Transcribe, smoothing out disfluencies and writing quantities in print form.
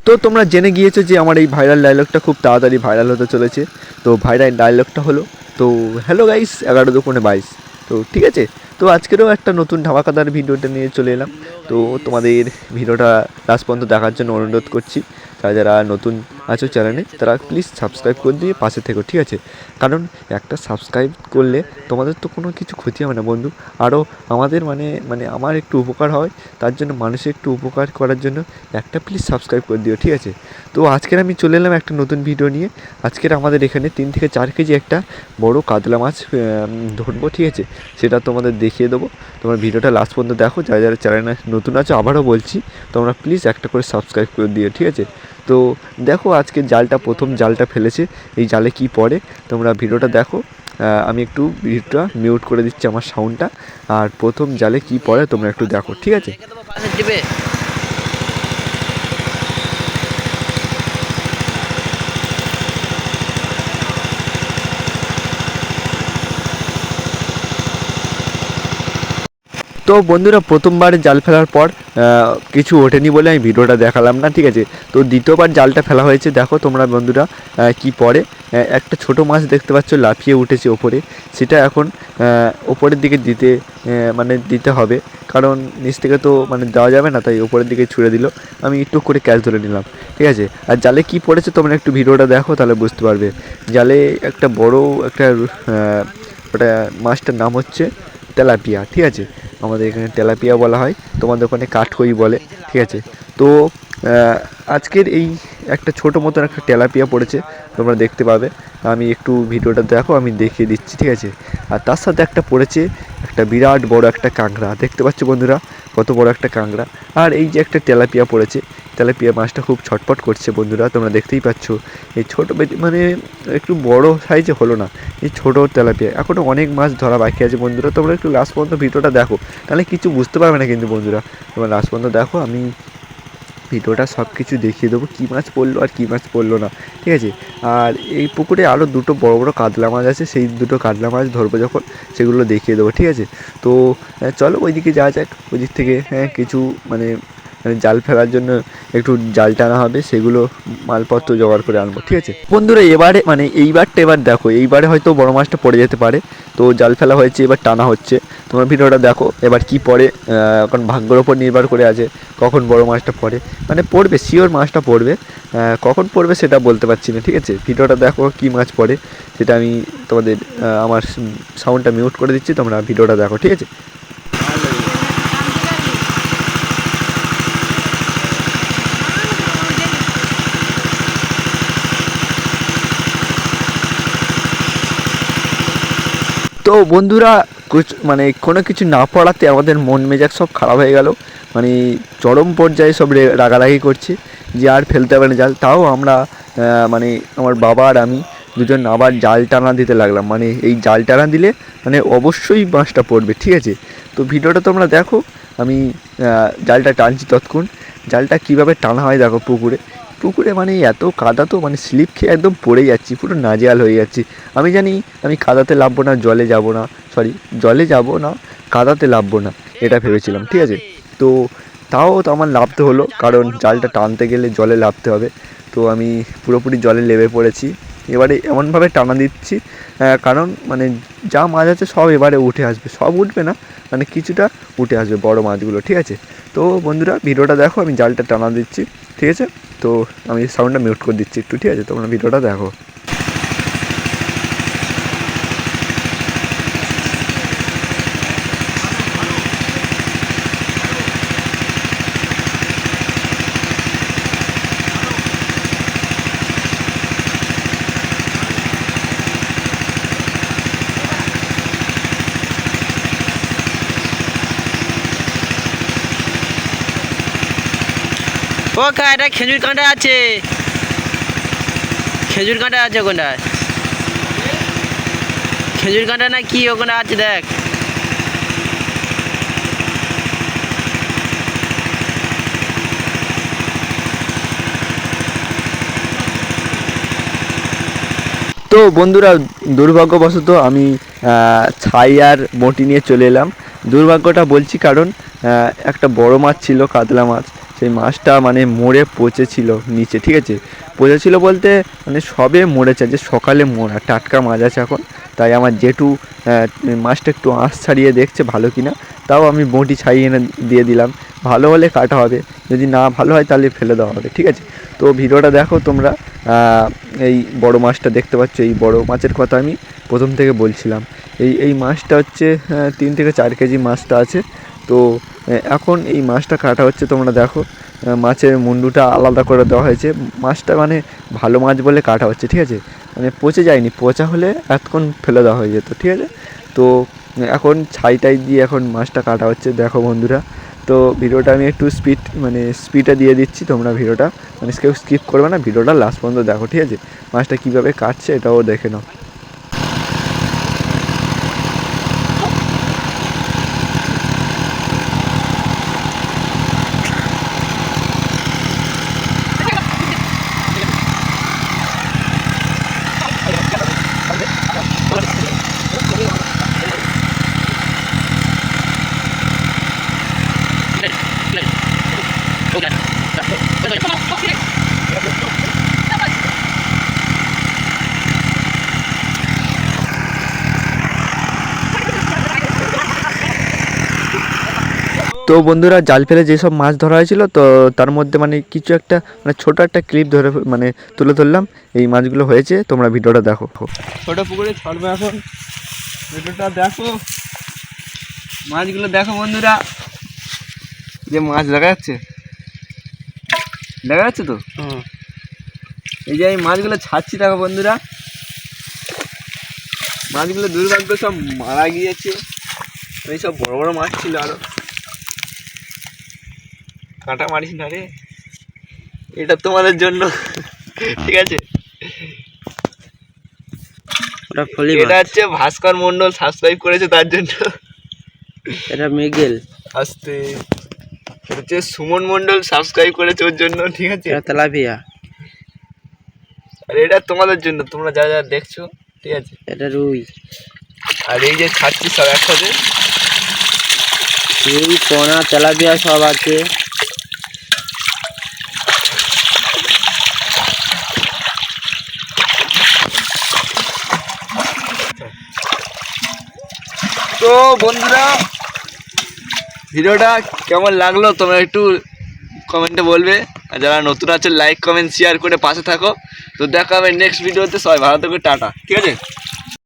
তো তোমরা জেনে গিয়েছো যে আমার এই ভাইরাল ডায়লগটা খুব তাড়াতাড়ি ভাইরাল হতে চলেছে। তো ভাইরাল ডায়লগটা হলো, তো হ্যালো গাইস 11 2 22। তো ঠিক আছে, তো আজকেরও একটা নতুন ধামাকাদার ভিডিওটা নিয়ে চলে এলাম। তো তোমাদের ভিডিওটা লাস্ট পর্যন্ত দেখার জন্য অনুরোধ করছি। যারা যারা নতুন আছো চ্যানেলে তারা প্লিজ সাবস্ক্রাইব করে দিয়ে পাশে থেকো, ঠিক আছে? কারণ একটা সাবস্ক্রাইব করলে তোমাদের তো কোনো কিছু ক্ষতি হবে না বন্ধু, আরও আমাদের মানে মানে আমার একটু উপকার হয়। তার জন্য মানুষের একটু উপকার করার জন্য একটা প্লিজ সাবস্ক্রাইব করে দিও, ঠিক আছে? তো আজকের আমি চলে এলাম একটা নতুন ভিডিও নিয়ে। আজকের আমাদের এখানে 3 থেকে 4 কেজি একটা বড় কাতলা মাছ ধরবো, ঠিক আছে? সেটা তোমাদের দেখিয়ে দেবো। তোমরা ভিডিওটা লাস্ট পর্যন্ত দেখো। যারা যারা চ্যানেলে নতুন আছো আবারও বলছি, তোমরা প্লিজ একটা করে সাবস্ক্রাইব করে দিও, ঠিক আছে? তো দেখো আজকে জালটা, প্রথম জালটা ফেলেছে। এই জালে কি পড়ে তোমরা ভিডিওটা দেখো। আমি একটু ভিডিওটা মিউট করে দিচ্ছি আমার সাউন্ডটা। আর প্রথম জালে কি পড়ে তোমরা একটু দেখো, ঠিক আছে? তো বন্ধুরা, প্রথমবার জাল ফেলার পর কিছু ওঠেনি বলে আমি ভিডিওটা দেখালাম না, ঠিক আছে? তো দ্বিতীয়বার জালটা ফেলা হয়েছে। দেখো তোমরা বন্ধুরা কি পড়ে। একটা ছোট মাছ দেখতে পাচ্ছ লাফিয়ে উঠেছে ওপরে। সেটা এখন ওপরের দিকে দিতে হবে, কারণ নিচ থেকে তো দেওয়া যাবে না, তাই ওপরের দিকে ছুঁড়ে দিল। আমি একটু করে ক্যাচ ধরে নিলাম, ঠিক আছে? আর জালে কি পড়েছে তোমরা একটু ভিডিওটা দেখো, তাহলে বুঝতে পারবে। জালে একটা বড় একটা ওটা মাছটার নাম হচ্ছে তেলাপিয়া, ঠিক আছে? আমাদের এখানে তেলাপিয়া বলা হয়, তোমাদের ওখানে কাঠকই বলে, ঠিক আছে? তো আজকের এই একটা ছোটো মতন একটা তেলাপিয়া পড়েছে, তোমরা দেখতে পাবে। আমি একটু ভিডিওটা দেখো, আমি দেখিয়ে দিচ্ছি, ঠিক আছে? আর তার সাথে একটা পড়েছে একটা বিরাট বড় একটা কাঁকড়া, দেখতে পাচ্ছ বন্ধুরা কত বড় একটা কাঁকড়া। আর এই যে একটা তেলাপিয়া পড়েছে, তেলাপিয়া মাছটা খুব ছটফট করছে বন্ধুরা, তোমরা দেখতেই পাচ্ছ। এই ছোটো একটু বড় সাইজে হলো না, এই ছোটো তেলাপিয়া। এখনও অনেক মাছ ধরা বাকি আছে বন্ধুরা, তোমরা একটু লাস্ট পর্যন্ত ভিডিওটা দেখো, তাহলে কিছু বুঝতে পারবে না কিন্তু বন্ধুরা। তোমরা লাস্ট পর্যন্ত দেখো, আমি ভিডিওটা সব কিছু দেখিয়ে দেবো, কী মাছ পড়লো আর কী মাছ পড়লো না, ঠিক আছে? আর এই পুকুরে আরও দুটো বড় বড় কাতলা মাছ আছে, সেই দুটো কাতলা মাছ ধরবো যখন, সেগুলো দেখিয়ে দেবো, ঠিক আছে? তো চলো ওইদিকে যাওয়া যাক। ওই দিক থেকে কিছু জাল ফেলার জন্য একটু জাল টানা হবে, সেগুলো মালপত্র জোগাড় করে আনবো, ঠিক আছে বন্ধুরা? এবারে এবার দেখো, এইবারে হয়তো বড় মাছটা পড়ে যেতে পারে। তো জাল ফেলা হয়েছে, এবার টানা হচ্ছে। তোমার ভিডিওটা দেখো এবার কি পড়ে। কারণ ভাগ্যের ওপর নির্ভর করে আছে কখন বড় মাছটা পড়ে, পড়বে শিওর মাছটা পড়বে। কখন পড়বে সেটা বলতে পারছি না, ঠিক আছে? ভিডিওটা দেখো কি মাছ পড়ে, সেটা আমি তোমাদের আমার সাউন্ডটা মিউট করে দিচ্ছি, তোমরা ভিডিওটা দেখো, ঠিক আছে? তো বন্ধুরা, কোনো কিছু না পড়াতে আমাদের মন মেজাজ সব খারাপ হয়ে গেল। চরম পর্যায়ে সব রাগারাগি করছে যে আর ফেলতে হবে না জাল। তাও আমরা আমার বাবা আর আমি দুজন আবার জাল টানা দিতে লাগলাম। এই জাল টানা দিলে অবশ্যই মাছটা পড়বে, ঠিক আছে? তো ভিডিওটা তোমরা দেখো, আমি জালটা টানছি ততক্ষণ। জালটা কীভাবে টানা হয় দেখো। পুকুরে পুকুরে এত কাদা, তো স্লিপ খেয়ে একদম পড়ে যাচ্ছি, পুরো নাজেহাল হয়ে যাচ্ছি। আমি জানি আমি কাদাতে নামবো না, জলে যাব না, জলে যাব না, কাদাতে নামবো না, এটা ভেবেছিলাম, ঠিক আছে? তো তাও তো আমার নামতে হলো, কারণ জালটা টানতে গেলে জলে নামতে হবে। তো আমি পুরোপুরি জলে নেমে পড়েছি। এবারে এমনভাবে টানা দিচ্ছি কারণ যা মাছ আছে সব এবারে উঠে আসবে, সব উঠবে না, কিছুটা উঠে আসবে বড় মাছগুলো, ঠিক আছে? তো বন্ধুরা ভিডিওটা দেখো, আমি জালটা টানা দিচ্ছি, ঠিক আছে? তো আমি সাউন্ডটা মিউট করে দিচ্ছি একটু, ঠিক আছে? তোমরা ভিডিওটা দেখো। ও কা এটা খেজুর কাঁটা আছে, খেজুর কাঁটা আছে ওখানটায়, খেজুর কাঁটা না কি ওখানে আছে দেখ। তো বন্ধুরা, দুর্ভাগ্যবশত আমি ছাই আর বটি নিয়ে চলে এলাম। দুর্ভাগ্যটা বলছি কারণ একটা বড় মাছ ছিল, কাতলা মাছ, সেই মাছটা মানে মরে পচেছিল নিচে, ঠিক আছে। পচেছিল বলতে মানে সবে মরেছে, যে সকালে মরা টাটকা মাছ আছে এখন। তাই আমার জেঠু মাছটা একটু আঁশ ছাড়িয়ে দেখছে ভালো কিনা, তাও আমি বঁটি ছাড়িয়ে এনে দিয়ে দিলাম। ভালো হলে কাটা হবে, যদি না ভালো হয় তাহলে ফেলে দেওয়া হবে, ঠিক আছে। তো ভিডিওটা দেখো তোমরা। এই বড় মাছটা দেখতে পাচ্ছ, এই বড় মাছের কথা আমি প্রথম থেকে বলছিলাম। এই মাছটা হচ্ছে 3 থেকে 4 কেজি মাছটা আছে। তো এখন এই মাছটা কাটা হচ্ছে, তোমরা দেখো। মাছের মুন্ডুটা আলাদা করে দেওয়া হয়েছে। মাছটা মানে ভালো মাছ বলে কাটা হচ্ছে, ঠিক আছে। মানে পচে যায়নি, পচা হলে এতক্ষণ ফেলে দেওয়া হয়ে যেত, ঠিক আছে। তো এখন ছাই দিয়ে এখন মাছটা কাটা হচ্ছে, দেখো বন্ধুরা। তো ভিডিওটা আমি একটু স্পিডে দিয়ে দিচ্ছি, তোমরা ভিডিওটা মানে কেউ স্কিপ করবে না, ভিডিওটা লাস্ট পর্যন্ত দেখো, ঠিক আছে। মাছটা কীভাবে কাটছে এটাও দেখে নাও। তো বন্ধুরা, জাল ফেলে যেসব মাছ ধরা হয়েছিল, তো তার মধ্যে মানে কিছু একটা মানে ছোটো একটা ক্লিপ ধরে মানে তুলে ধরলাম। এই মাছগুলো হয়েছে, তোমরা ভিডিওটা দেখো। ছোট পুকুরে ছাড়বে এখন, ভিডিওটা দেখো। মাছগুলো দেখো বন্ধুরা, যে মাছ দেখা যাচ্ছে, দেখা যাচ্ছে তো। এই যে এই মাছগুলো ছাড়ছি দেখো বন্ধুরা। মাছগুলো দুর্ভাগ্য সব মারা গিয়েছে। এই সব বড় বড় মাছ ছিল আরো। কাঁটা মারিস না রে, এটা তোমাদের জন্য, ঠিক আছে। এটা হচ্ছে ভাস্কর মন্ডল সাবস্ক্রাইব করেছে তার জন্য। এটা মিগেল আস্তে। এটা হচ্ছে সুমন মন্ডল সাবস্ক্রাইব করেছে ওর জন্য, ঠিক আছে। এটা তেলাপিয়া। আর এটা তোমাদের জন্য, তোমরা যারা যারা দেখছো, ঠিক আছে। এটা রুই। আর এই যে ছাড়ছি সব একসাথে, রুই পোনা তেলাপিয়া সব আছে। তো বন্ধুরা, ভিডিওটা কেমন লাগলো তোমরা একটু কমেন্টে বলবে। আর যারা নতুন আছে লাইক কমেন্ট শেয়ার করে পাশে থাকো। তো দেখা হবে নেক্সট ভিডিওতে, সবাই ভালো থেকো, টাটা, ঠিক আছে।